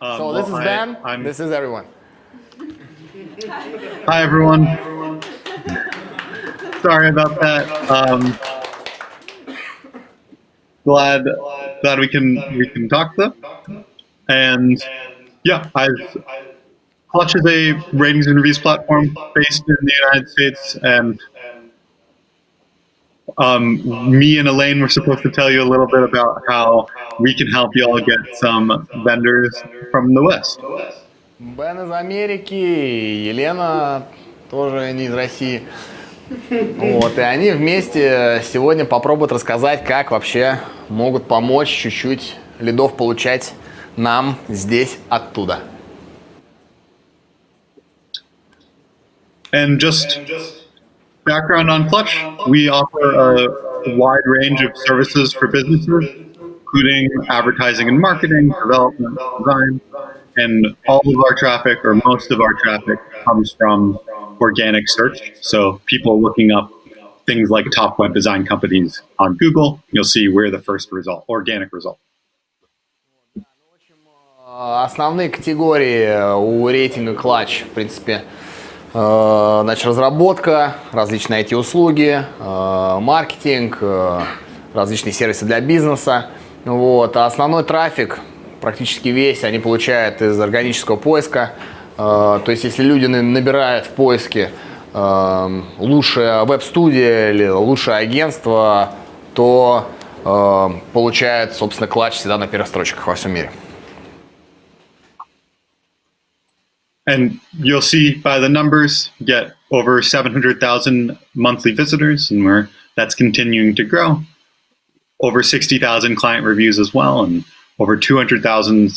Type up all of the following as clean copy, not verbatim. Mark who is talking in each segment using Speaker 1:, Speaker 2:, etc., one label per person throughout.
Speaker 1: So this is Ben, this is everyone.
Speaker 2: Hi, everyone. Sorry about that. Glad we can talk though. And yeah, Clutch is a ratings and reviews platform based in the United States, and me and Elaine were supposed to tell you a little bit about how we can help you all get some vendors from the West.
Speaker 1: Бен из Америки, Елена тоже не из России. Вот, и они вместе сегодня попробуют рассказать, как вообще могут помочь чуть-чуть лидов получать нам здесь оттуда.
Speaker 2: And just background on Clutch, we offer a wide range of services for businesses, including advertising and marketing, development, design, and all of our traffic, or most of our traffic, comes from organic search. So people looking up things like top web design companies on Google, you'll see we're the first result, organic result.
Speaker 1: Основные категории у рейтинга Clutch, в принципе, значит, разработка, различные IT-услуги, маркетинг, различные сервисы для бизнеса. Вот. А основной трафик, практически весь, они получают из органического поиска. То есть, если люди набирают в поиске лучшая веб-студия или лучшее агентство, то получают, собственно, Clutch всегда на первых строчках во всем мире.
Speaker 2: And you'll see by the numbers, get over 700,000 monthly visitors, and that's continuing to grow. Over 60,000 client reviews as well, and over 200,000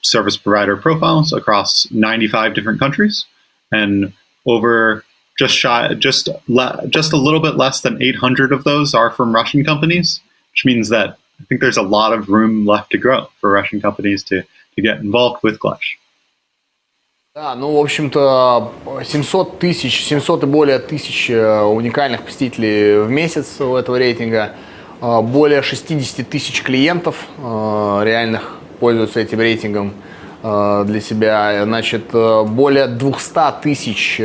Speaker 2: service provider profiles across 95 different countries, and over just a little bit less than 800 of those are from Russian companies, which means that I think there's a lot of room left to grow for Russian companies to get involved with Clutch.
Speaker 1: Да, ну, в общем-то, 700 и более тысяч уникальных посетителей в месяц у этого рейтинга, более 60 тысяч клиентов реальных пользуются этим рейтингом для себя, значит, более 200 тысяч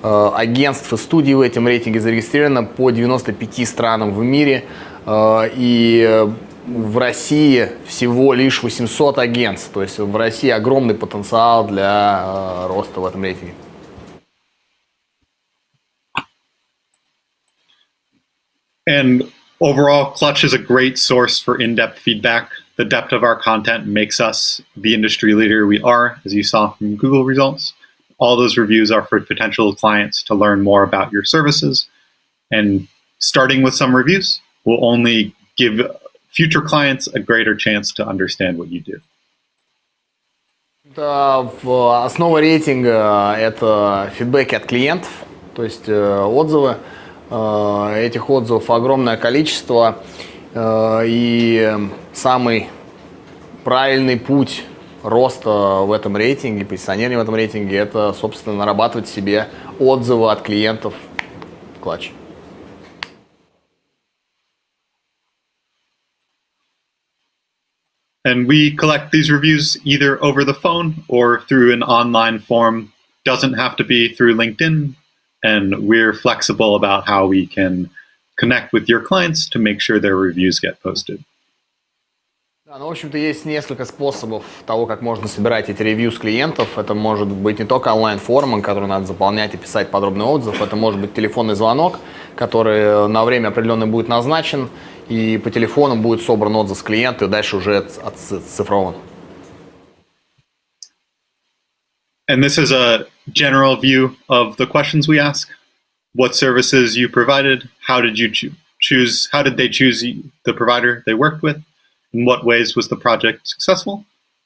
Speaker 1: агентств и студий в этом рейтинге зарегистрировано по 95 странам в мире, и в России всего лишь 800 агентств, то есть в России огромный потенциал для роста в этом рейтинге.
Speaker 2: And overall, Clutch is a great source for in-depth feedback. The depth of our content makes us the industry leader we are, as you saw from Google results. All those reviews are for potential clients to learn more about your services. And starting with some reviews will only give future clients a greater chance to understand what you do.
Speaker 1: Основа рейтинга – это фидбэки от клиентов, то есть отзывы. Этих отзывов огромное количество. И самый правильный путь роста в этом рейтинге, позиционирования в этом рейтинге – это, собственно, нарабатывать себе отзывы от клиентов в Clutch.
Speaker 2: And we collect these reviews either over the phone or through an online form. Doesn't have to be through LinkedIn. And we're flexible about how we can connect with your clients to make sure their reviews get posted.
Speaker 1: Да, ну, в общем-то, есть несколько способов того, как можно собирать эти ревью с клиентов. Это может быть не только онлайн-форма, которую надо заполнять и писать подробный отзыв. Это может быть телефонный звонок, который на время определенное будет назначен, и по телефону будет собран отзыв с клиента, и дальше уже отцифрован.
Speaker 2: And this is a general view of the questions we ask. What services you provided? How did you choose? How did they choose the provider they worked with? In what ways was the project successful?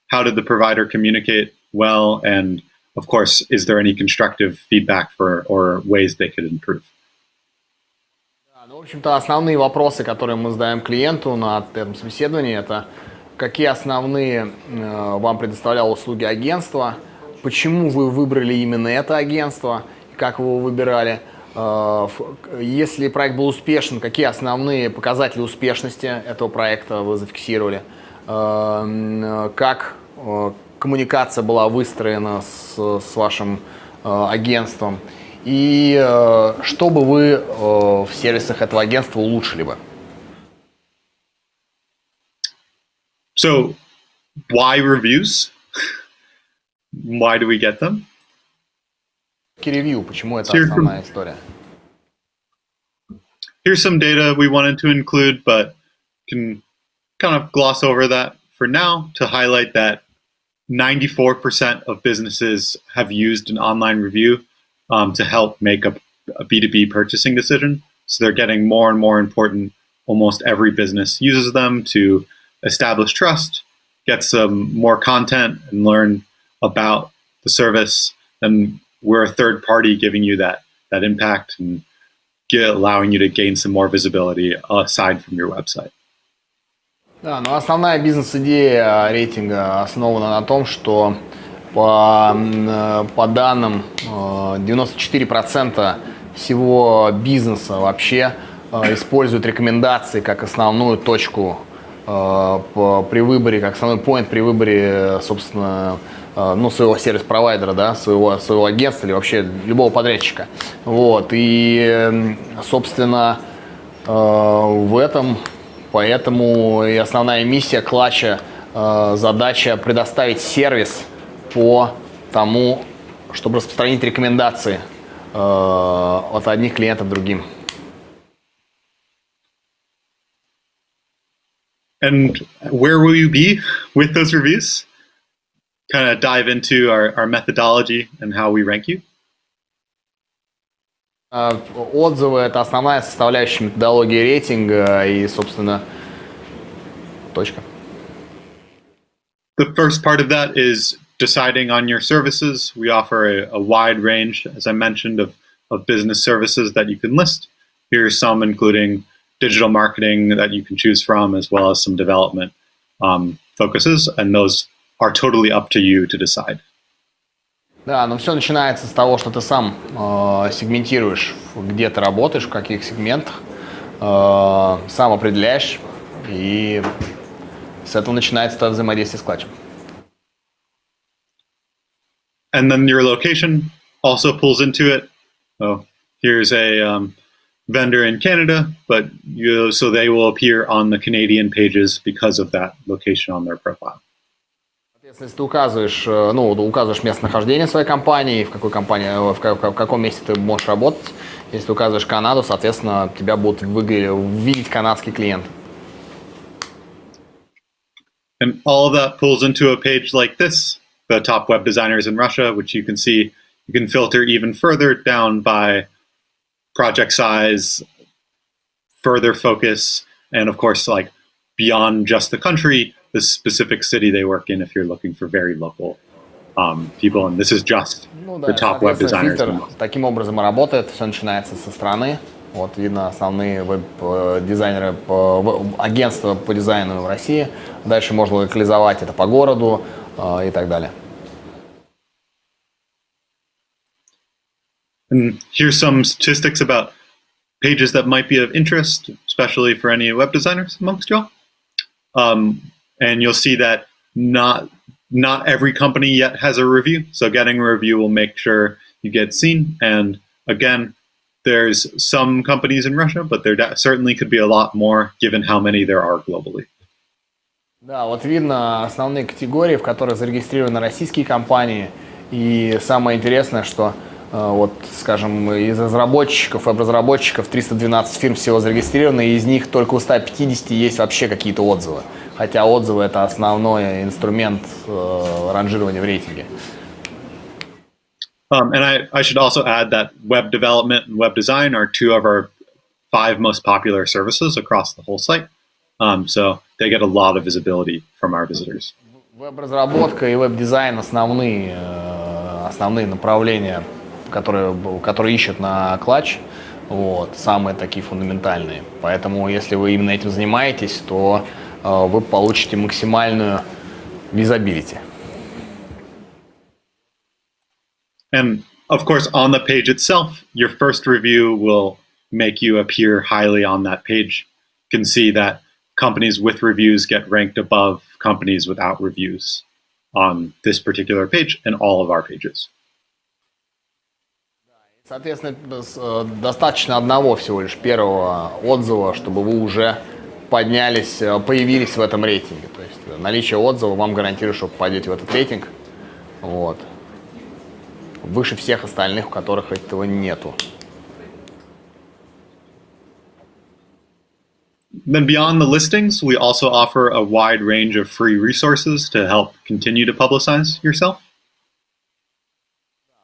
Speaker 2: How did the provider communicate well? And of course, is there any constructive feedback or ways they could improve?
Speaker 1: Ну, в общем-то, основные вопросы, которые мы задаем клиенту на этом собеседовании, это какие основные вам предоставляло услуги агентства, почему вы выбрали именно это агентство, как вы его выбирали, если проект был успешен, какие основные показатели успешности этого проекта вы зафиксировали, как коммуникация была выстроена с вашим агентством, и что бы вы в сервисах этого агентства улучшили бы?
Speaker 2: So, why reviews? Why do we get them?
Speaker 1: Ревью, почему это основная история?
Speaker 2: Here's some data we wanted to include, but can kind of gloss over that for now to highlight that 94% of businesses have used an online review to help make a B2B purchasing decision. So they're getting more and more important. Almost every business uses them to establish trust, get some more content, and learn about the service. And we're a third party giving you that impact and allowing you to gain some more visibility aside from your website.
Speaker 1: Да, но основная бизнес-идея рейтинга основана на том, что по данным 94% всего бизнеса вообще используют рекомендации как основную точку при выборе, как основной point при выборе, собственно, своего сервис-провайдера, да, своего агентства или вообще любого подрядчика. Вот. И, собственно, в этом, поэтому и основная миссия клатча, задача предоставить сервис по тому, чтобы распространить рекомендации от одних клиентов другим.
Speaker 2: And where will you be with those reviews? Kind of dive into our methodology and how we rank you.
Speaker 1: Отзывы – это основная составляющая методологии рейтинга и, собственно, точка.
Speaker 2: The first part of that is deciding on your services. We offer a wide range, as I mentioned, of business services that you can list. Here are some including digital marketing that you can choose from, as well as some development focuses, and those are totally up to you to decide.
Speaker 1: Да, но все начинается с того, что ты сам сегментируешь, где ты работаешь, в каких сегментах, сам определяешь, и с этого начинается твое взаимодействие с клатчем.
Speaker 2: And then your location also pulls into it. Oh, here's a vendor in Canada, but so they will appear on the Canadian pages because of that location on their profile.
Speaker 1: Если ты указываешь местонахождение своей компании, в каком месте ты можешь работать, если ты указываешь Канаду, соответственно, тебя будут видеть канадские клиенты.
Speaker 2: And all of that pulls into a page like this, the top web designers in Russia, which you can see, you can filter even further down by project size, further focus, and of course, like beyond just the country, the specific city they work in if you're looking for very local people. And this is just the top web designers.
Speaker 1: Фильтр таким образом и работает. Все начинается со страны. Вот видно основные веб-дизайнеры, агентства по дизайну в России. Дальше можно локализовать это по городу и так далее.
Speaker 2: And here's some statistics about pages that might be of interest, especially for any web designers amongst y'all. And you'll see that not every company yet has a review. So getting a review will make sure you get seen. And again, there's some companies in Russia, but there certainly could be a lot more given how many there are globally.
Speaker 1: Да, вот видно основные категории, в которых зарегистрированы российские компании. И самое интересное, что вот, скажем, из разработчиков, веб-разработчиков 312 фирм всего зарегистрированы, и из них только у 150 есть вообще какие-то отзывы. Хотя отзывы – это основной инструмент ранжирования в рейтинге.
Speaker 2: And I should also add that web development and web design are two of our 5 most popular services across the whole site. So they get a lot of visibility from our visitors.
Speaker 1: Веб-разработка и веб-дизайн – основные направления, которые ищут на клатч, вот, самые такие фундаментальные. Поэтому, если вы именно этим занимаетесь, то вы получите максимальную visibility.
Speaker 2: And of course, on the page itself, your first review will make you appear highly on that page. You can see that companies with reviews get ranked above companies without reviews. on this particular page and all of our pages.
Speaker 1: Соответственно, достаточно одного всего лишь первого отзыва, чтобы вы уже поднялись, появились в этом рейтинге. То есть наличие отзыва вам гарантирует, что попадете в этот рейтинг. Вот. Выше всех остальных, у которых этого нету.
Speaker 2: Then beyond the listings, we also offer a wide range of free resources to help continue to publicize yourself.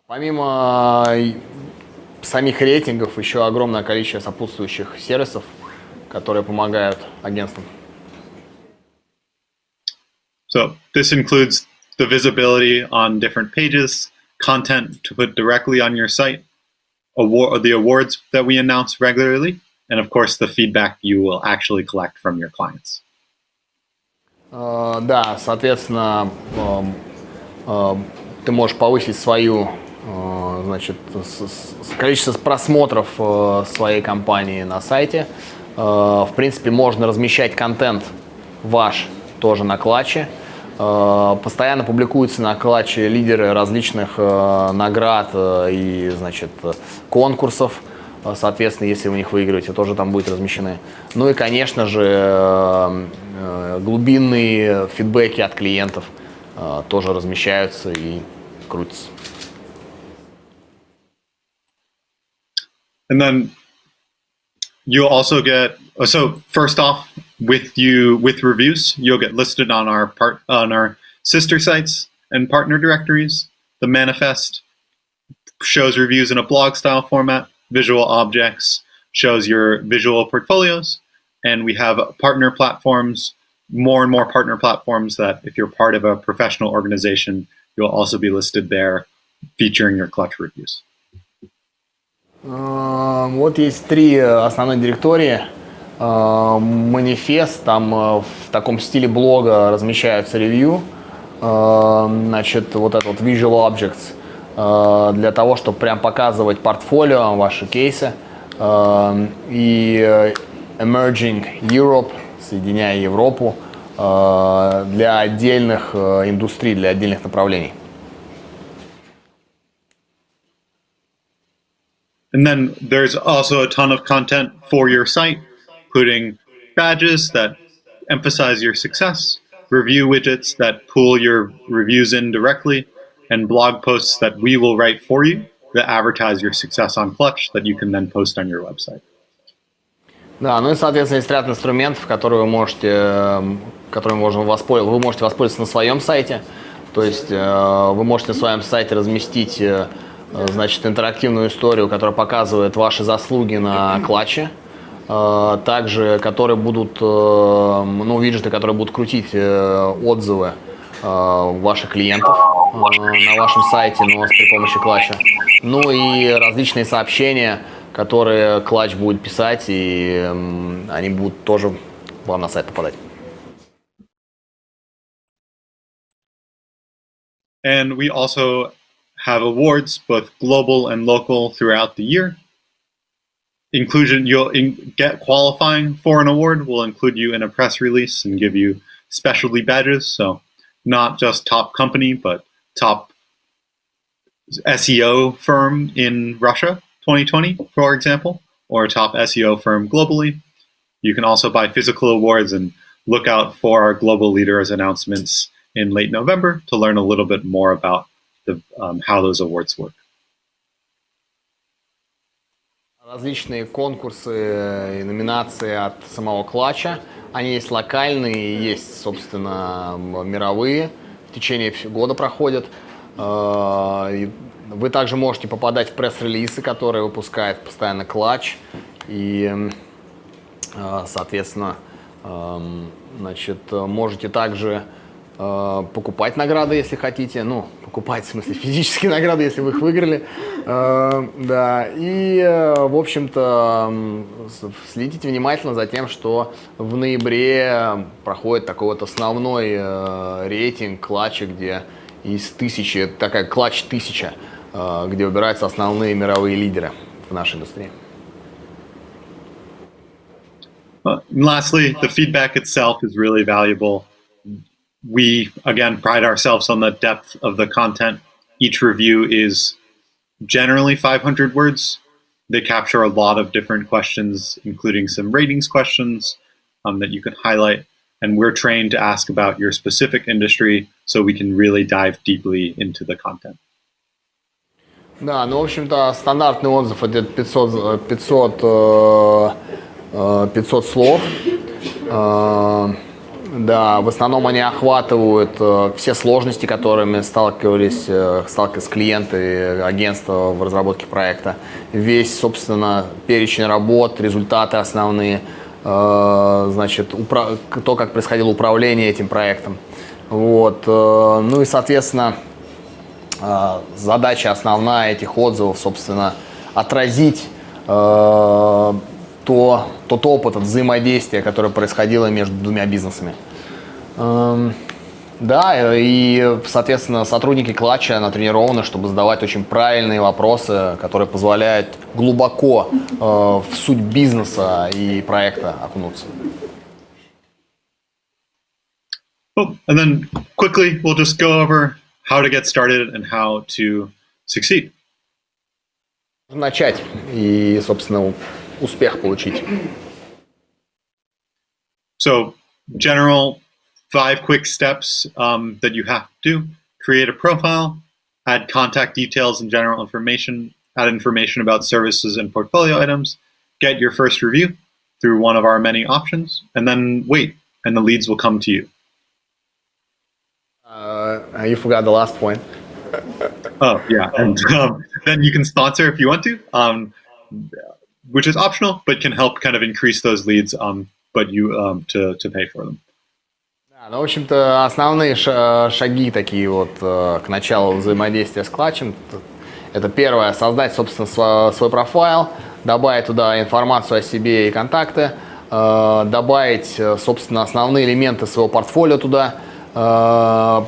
Speaker 1: Помимо самих рейтингов, еще огромное количество сопутствующих сервисов, которые помогают агентствам.
Speaker 2: So this includes the visibility on different pages, content to put directly on your site, the awards that we announce regularly, and of course the feedback you will actually collect from your clients.
Speaker 1: Да, соответственно, ты можешь повысить свою, значит, количество просмотров своей компании на сайте. В принципе, можно размещать контент ваш тоже на клатче. Постоянно публикуются на клатче лидеры различных наград и, значит, конкурсов. Соответственно, если вы них выигрываете, тоже там будет размещены. Ну и, конечно же, глубинные фидбэки от клиентов тоже размещаются и крутятся.
Speaker 2: And then you'll also get, so first off, with reviews, you'll get listed on our sister sites and partner directories. The manifest shows reviews in a blog style format. Visual objects shows your visual portfolios. And we have partner platforms, more and more partner platforms that if you're part of a professional organization, you'll also be listed there featuring your clutch reviews.
Speaker 1: Вот есть три основные директории. Манифест, там в таком стиле блога размещаются ревью. Значит, вот это вот Visual Objects для того, чтобы прям показывать портфолио, ваши кейсы. И Emerging Europe, соединяя Европу, для отдельных индустрий, для отдельных направлений.
Speaker 2: And then there's also a ton of content for your site, including badges that emphasize your success, review widgets that pull your reviews in directly, and blog posts that we will write for you that advertise your success on Clutch that you can then post on your website.
Speaker 1: Да, ну и, соответственно, есть ряд инструментов, которые вы можете, которыми вы можете воспользоваться на своем сайте. То есть вы можете на своем сайте разместить, значит, интерактивную историю, которая показывает ваши заслуги на клатче. Также, которые будут, ну, виджеты, которые будут крутить отзывы ваших клиентов на вашем сайте, но при помощи клатча. Ну и различные сообщения, которые клатч будет писать, и они будут тоже вам на сайт попадать.
Speaker 2: And we also have awards, both global and local, throughout the year. Inclusion, you'll get qualifying for an award. We'll include you in a press release and give you specialty badges. So not just top company, but top SEO firm in Russia 2020, for example, or top SEO firm globally. You can also buy physical awards and look out for our global leaders announcements in late November to learn a little bit more about how those awards work.
Speaker 1: Различные конкурсы и номинации от самого клатча. Они есть локальные, есть, собственно, мировые. В течение года проходят. Вы также можете попадать в пресс-релизы, которые выпускает постоянно клатч. И, соответственно, значит, можете также покупать награды, если хотите. Ну, покупать, в смысле, физические награды, если вы их выиграли. Да, и, в общем-то, следите внимательно за тем, что в ноябре проходит такой вот основной рейтинг клатча, где из 1000, такая клатч 1000, где выбираются основные мировые лидеры в нашей индустрии.
Speaker 2: Lastly, the feedback itself is really valuable. we, again, pride ourselves on the depth of the content. Each review is generally 500 words. They capture a lot of different questions, including some ratings questions that you can highlight. And we're trained to ask about your specific industry so we can really dive deeply into the content.
Speaker 1: Да, ну, в общем-то, стандартный отзыв — это 500 слов. Да, в основном они охватывают все сложности, которыми сталкивались клиенты агентства в разработке проекта. Весь, собственно, перечень работ, результаты основные, значит, то, как происходило управление этим проектом. Вот. Ну и, соответственно, задача основная этих отзывов, собственно, отразить тот опыт взаимодействия, которое происходило между двумя бизнесами. Да, и, соответственно, сотрудники клатча натренированы, чтобы задавать очень правильные вопросы, которые позволяют глубоко в суть бизнеса и проекта окунуться.
Speaker 2: Oh, and then quickly, we'll just go over how to get started and how to succeed.
Speaker 1: Начать и, собственно, успех получить.
Speaker 2: So, general 5 quick steps that you have to do. Create a profile, add contact details and general information, add information about services and portfolio items, get your first review through one of our many options, and then wait, and the leads will come to you.
Speaker 1: You forgot the last point.
Speaker 2: Oh, yeah. And then you can sponsor if you want to, which is optional, but can help kind of increase those leads, but you to pay for them.
Speaker 1: Да, ну, в общем-то, основные шаги такие вот к началу взаимодействия с клатчем. Это первое — создать, собственно, свой профайл, добавить туда информацию о себе и контакты, добавить, собственно, основные элементы своего портфолио туда,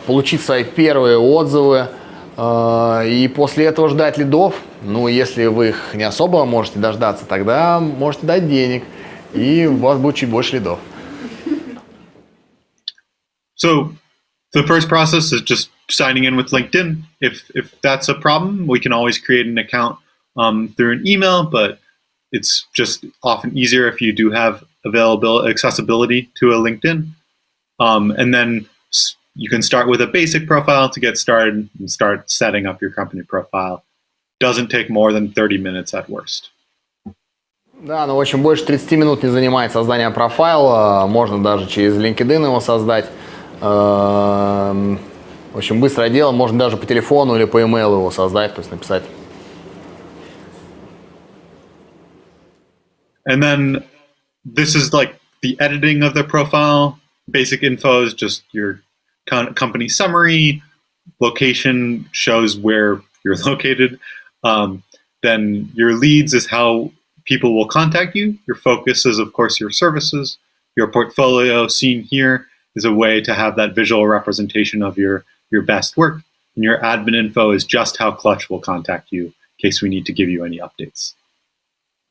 Speaker 1: получить свои первые отзывы и после этого ждать лидов. Ну, если вы их не особо можете дождаться, тогда можете дать денег, и у вас будет чуть больше лидов.
Speaker 2: So the first process is just signing in with LinkedIn. If that's a problem, we can always create an account through an email, but it's just often easier if you do have accessibility to a LinkedIn. And then you can start with a basic profile to get started and start setting up your company profile. Doesn't take more than 30 minutes at worst.
Speaker 1: Да, но в общем больше 30 минут не занимает создание профайла, можно даже через LinkedIn его создать. В общем, быстрое дело, можно даже по телефону или по email его создать, то есть написать.
Speaker 2: And then this is like the editing of the profile. Basic info is just your company summary, location shows where you're located. Then your leads is how people will contact you. Your focus is, of course, your services. Your portfolio, seen here, is a way to have that visual representation of your best work. And your admin info is just how Clutch will contact you in case we need to give you any updates.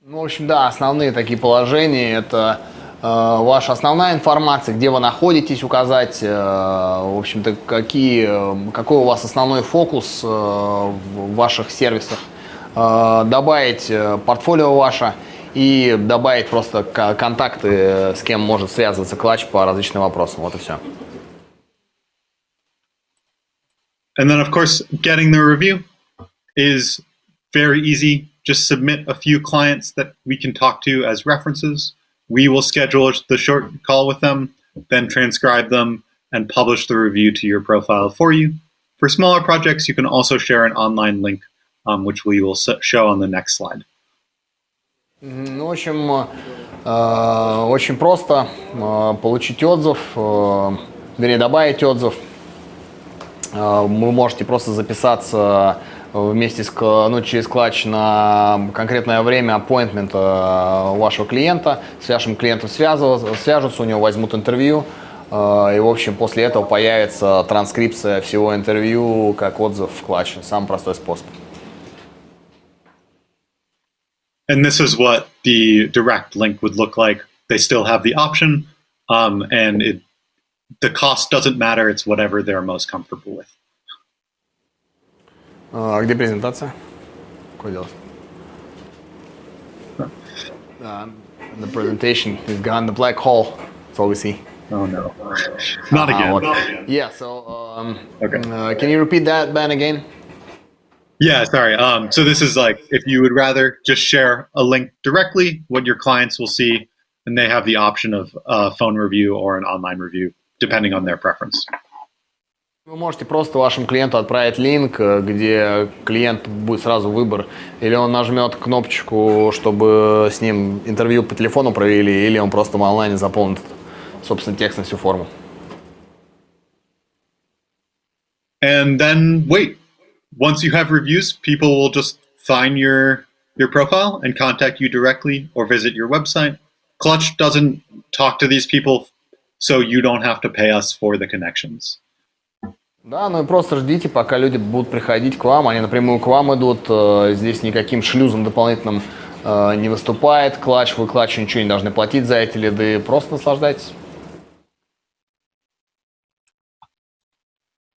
Speaker 1: Ну, в общем, да, основные такие положения — это ваша основная информация, где вы находитесь, указать, в общем-то, какой у вас основной фокус в ваших сервисах, добавить портфолио ваше и добавить просто контакты, с кем может связываться клатч по различным вопросам. Вот и все.
Speaker 2: And then, of course, getting the review is very easy. Just submit a few clients that we can talk to as references. We will schedule the short call with them, then transcribe them and publish the review to your profile for you. For smaller projects, you can also share an online link, which we will show on the next slide.
Speaker 1: Ну, в общем, очень просто получить отзыв, вернее, добавить отзыв. Вы можете просто записаться вместе через клатч на конкретное время appointment вашего клиента, с вашим клиентом свяжутся, у него возьмут интервью, и, в общем, после этого появится транскрипция всего интервью как отзыв в клатче. Самый простой способ.
Speaker 2: And this is what the direct link would look like. They still have the option, and the cost doesn't matter. It's whatever they're most comfortable with.
Speaker 1: Где презентация? Какое дело? The presentation is gone. The black hole. That's all we see.
Speaker 2: Oh no, not again.
Speaker 1: Okay. Yeah. So,
Speaker 2: Okay.
Speaker 1: Can you repeat that, Ben, again?
Speaker 2: Yeah, sorry. So this is like if you would rather just share a link directly, what your clients will see, and they have the option of a phone review or an online review, depending on their preference.
Speaker 1: Вы можете просто вашему клиенту отправить линк, где клиент будет сразу выбор, или он нажмет кнопочку, чтобы с ним интервью по телефону провели, или он просто в онлайне заполнит, собственно, текст на всю форму.
Speaker 2: And then wait. Once you have reviews, people will just find your profile and contact you directly or visit your website. Clutch doesn't talk to these people, so you don't have to pay us for the connections.
Speaker 1: Да, ну и просто ждите, пока люди будут приходить к вам, они напрямую к вам идут, здесь никаким шлюзом дополнительным не выступает Clutch, вы Clutch ничего не должны платить за эти лиды, просто наслаждайтесь.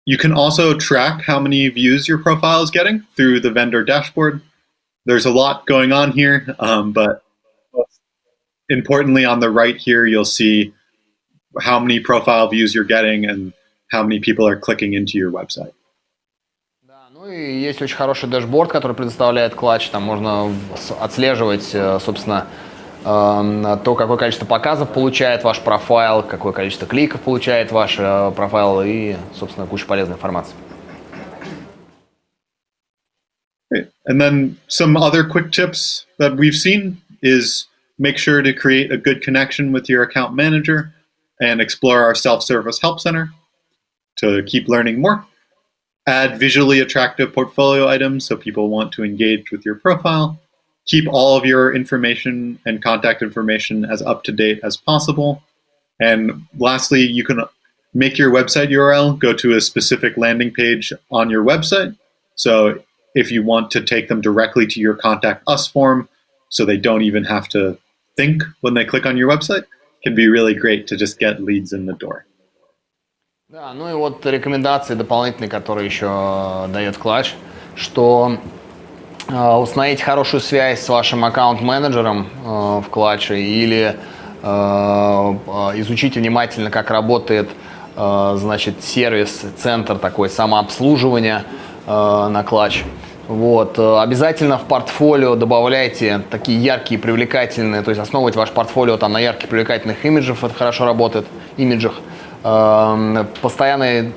Speaker 2: You can also track how many views your profile is getting through the vendor dashboard. There's a lot going on here, but importantly on the right here, you'll see how many profile views you're getting and how many people are clicking into your website.
Speaker 1: Да, ну и есть очень хороший дэшборд, который предоставляет Clutch, там можно отслеживать, собственно, то, какое количество показов получает ваш профайл, какое количество кликов получает ваш профайл и, собственно, куча полезной информации.
Speaker 2: Great. And then some other quick tips that we've seen is make sure to create a good connection with your account manager and explore our self-service help center to keep learning more. Add visually attractive portfolio items so people want to engage with your profile. Keep all of your information and contact information as up-to-date as possible. And lastly, you can make your website URL go to a specific landing page on your website. So if you want to take them directly to your Contact Us form, so they don't even have to think when they click on your website, it can be really great to just get leads in the door.
Speaker 1: Да, ну и вот рекомендации дополнительные, которые еще дает Clutch, что установить хорошую связь с вашим аккаунт-менеджером в Clutch или изучите внимательно, как работает, значит, сервис-центр такой самообслуживания на Clutch. Вот. Обязательно в портфолио добавляйте такие яркие, привлекательные, то есть основывать ваше портфолио там на ярких, привлекательных имиджах, это хорошо работает, имиджах. Постоянно,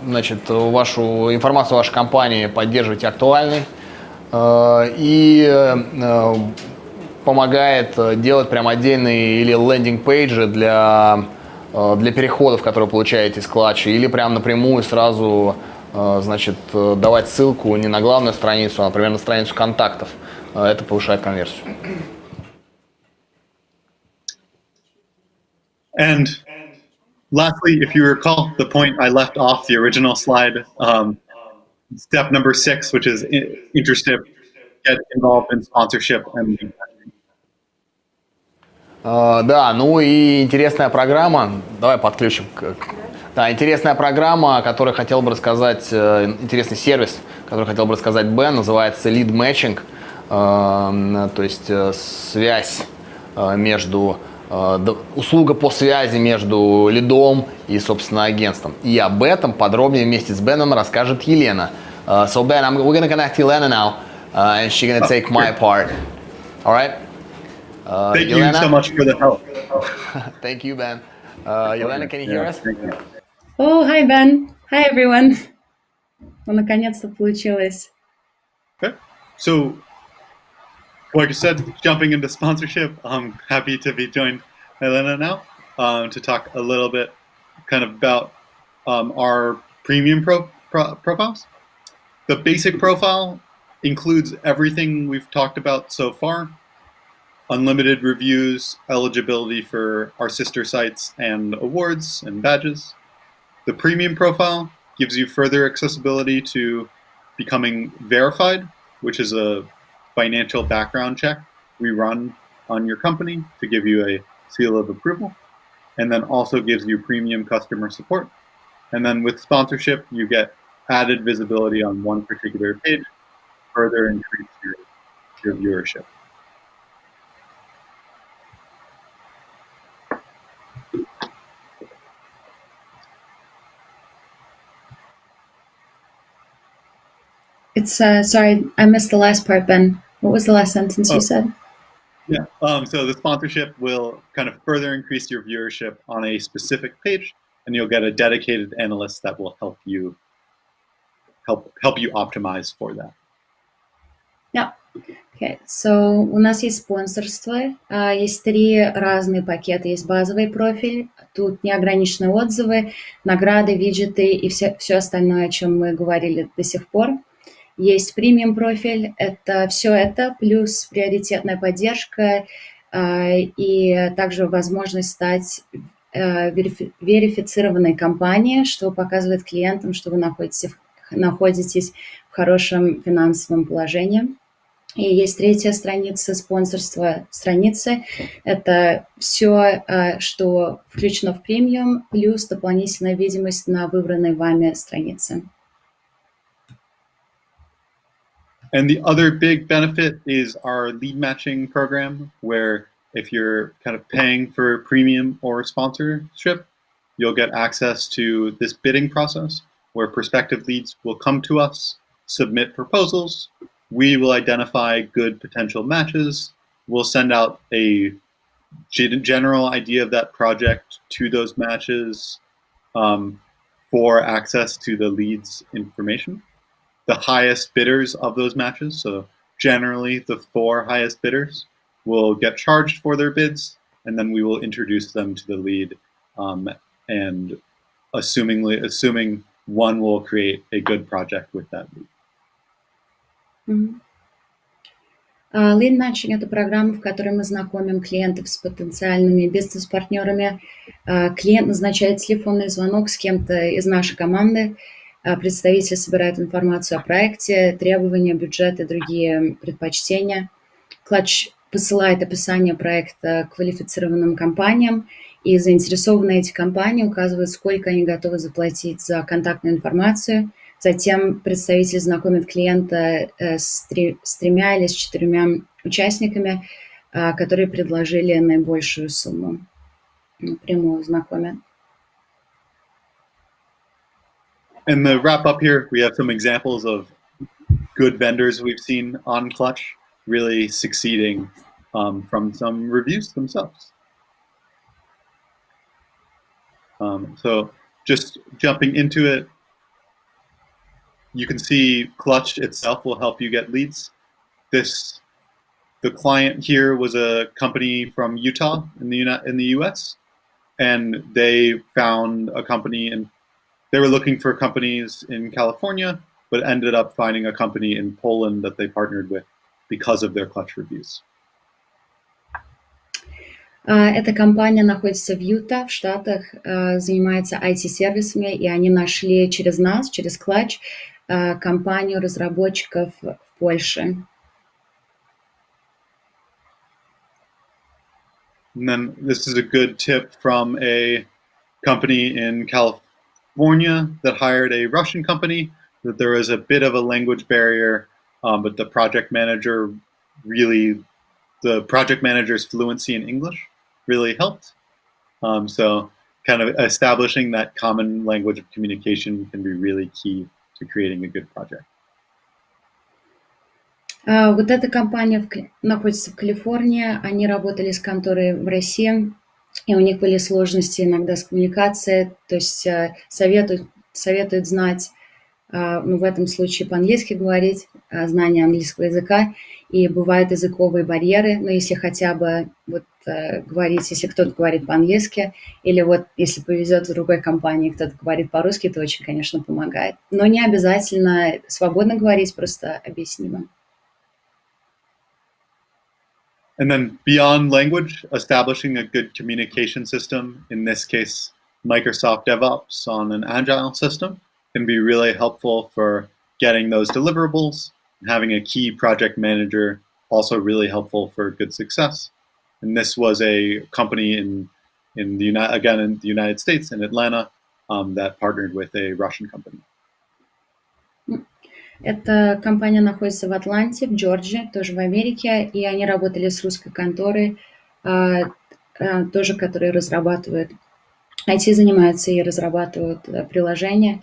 Speaker 1: значит, вашу информацию о вашей компании поддерживайте актуальной и помогает делать прям отдельные или лендинг-пейджи для переходов, которые вы получаете из Clutch, или прям напрямую сразу, значит, давать ссылку не на главную страницу, а, например, на страницу контактов. Это повышает конверсию.
Speaker 2: And lastly, if you recall the point I left off the original slide, step number 6, which is interested, get involved in sponsorship and
Speaker 1: да, ну и интересная программа, давай подключим. Да, интересная программа, о которой хотел бы рассказать, интересный сервис, который хотел бы рассказать Бен, называется Lead Matching, то есть связь между, услуга по связи между лидом и, собственно, агентством. И об этом подробнее вместе с Беном расскажет Елена. So Ben, we're going to connect Елена now, and she's going to take my part. All right?
Speaker 2: Thank
Speaker 1: Елена?
Speaker 2: you so much for the help.
Speaker 1: Thank you, Ben. Елена, can you hear us?
Speaker 3: Oh, hi, Ben. Hi, everyone. Ну, наконец-то получилось.
Speaker 2: Okay. So, like I said, jumping into sponsorship, I'm happy to be joined by Elena now to talk a little bit kind of about our premium profiles. The basic profile includes everything we've talked about so far. Unlimited reviews, eligibility for our sister sites and awards and badges. The premium profile gives you further accessibility to becoming verified, which is a financial background check we run on your company to give you a seal of approval. and then also gives you premium customer support. And then with sponsorship, you get added visibility on one particular page, further increase your viewership.
Speaker 3: It's sorry, I missed the last part, Ben. What was the last sentence you said?
Speaker 2: Yeah, so the sponsorship will kind of further increase your viewership on a specific page, and you'll get a dedicated analyst that will help you optimize for that.
Speaker 3: Yeah. Okay. So у нас есть спонсорство, есть 3 разные пакета. Есть базовый профиль, тут неограниченные отзывы, награды, виджеты и все остальное, о чем мы говорили до сих пор. Есть премиум профиль, это все это, плюс приоритетная поддержка и также возможность стать верифицированной компанией, что показывает клиентам, что вы находитесь в хорошем финансовом положении. И есть 3-я страница спонсорства страницы. Это все, что включено в премиум, плюс дополнительная видимость на выбранной вами странице.
Speaker 2: And the other big benefit is our lead matching program, where if you're kind of paying for premium or sponsorship, you'll get access to this bidding process where prospective leads will come to us, submit proposals. We will identify good potential matches. We'll send out a general idea of that project to those matches for access to the leads information. The highest bidders of those matches, so generally the 4 highest bidders, will get charged for their bids, and then we will introduce them to the lead, and assuming one will create a good project with that lead.
Speaker 3: Lead Matching – это программа, в которой мы знакомим клиентов с потенциальными бизнес-партнерами. Клиент назначает телефонный звонок с кем-то из нашей команды. Представитель собирает информацию о проекте, требования, бюджет и другие предпочтения. Клатч посылает описание проекта квалифицированным компаниям, и заинтересованные эти компании указывают, сколько они готовы заплатить за контактную информацию. Затем представитель знакомит клиента с 3 или с 4 участниками, которые предложили наибольшую сумму. Напрямую знакомят.
Speaker 2: And to wrap up here, we have some examples of good vendors we've seen on Clutch really succeeding from some reviews themselves. So just jumping into it, you can see Clutch itself will help you get leads. The client here was a company from Utah in the US, and they found a company they were looking for companies in California, but ended up finding a company in Poland that they partnered with because of their Clutch reviews.
Speaker 3: Эта компания находится в Юта, в Штатах, занимается IT-сервисами, и они нашли через нас, через Clutch, компанию разработчиков в Польше.
Speaker 2: And then this is a good tip from a company in California that hired a Russian company, that there was a bit of a language barrier, but the project manager's fluency in English really helped. So kind of establishing that common language of communication can be really key to creating a good project.
Speaker 3: Вот эта компания находится в Калифорнии, они работали с конторой в России, и у них были сложности иногда с коммуникацией, то есть советуют знать, ну, в этом случае по-английски говорить, знание английского языка, и бывают языковые барьеры, но если хотя бы вот говорить, если кто-то говорит по-английски, или вот если повезет в другой компании, кто-то говорит по-русски, это очень, конечно, помогает. Но не обязательно свободно говорить, просто объяснимо.
Speaker 2: And then beyond language, establishing a good communication system, in this case, Microsoft DevOps on an agile system, can be really helpful for getting those deliverables. Having a key project manager also really helpful for good success. And this was a company in in the United States, in Atlanta, that partnered with a Russian company.
Speaker 3: Эта компания находится в Атланте, в Джорджии, тоже в Америке, и они работали с русской конторой, тоже, которые разрабатывают, IT занимаются и разрабатывают приложения.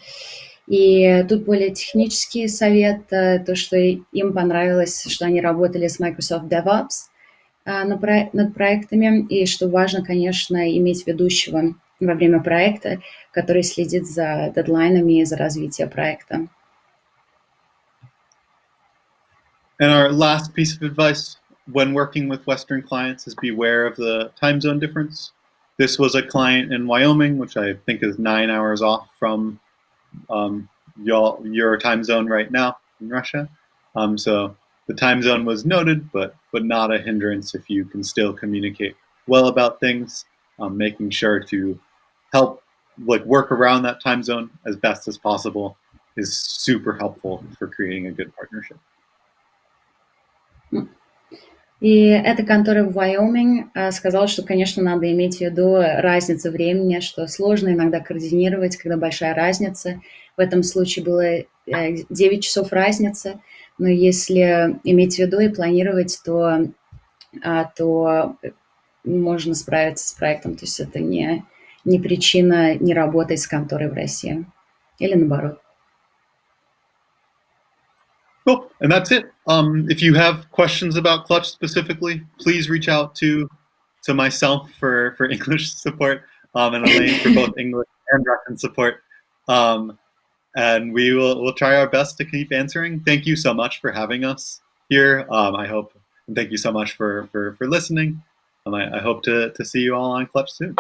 Speaker 3: И тут более технический совет, то, что им понравилось, что они работали с Microsoft DevOps над проектами, и что важно, конечно, иметь ведущего во время проекта, который следит за дедлайнами и за развитием проекта.
Speaker 2: And our last piece of advice when working with Western clients is beware of the time zone difference. This was a client in Wyoming, which I think is 9 hours off from your time zone right now in Russia. So the time zone was noted, but not a hindrance if you can still communicate well about things, making sure to help work around that time zone as best as possible is super helpful for creating a good partnership.
Speaker 3: И эта контора в Wyoming сказала, что, конечно, надо иметь в виду разницу времени, что сложно иногда координировать, когда большая разница. В этом случае было 9 часов разницы, но если иметь в виду и планировать, то можно справиться с проектом. То есть это не причина не работать с конторой в России. Или наоборот.
Speaker 2: Cool, and that's it. If you have questions about Clutch specifically, please reach out to myself for English support, and Elaine for both English and Russian support. And we'll try our best to keep answering. Thank you so much for having us here. I hope, and thank you so much for listening. I hope to see you all on Clutch soon.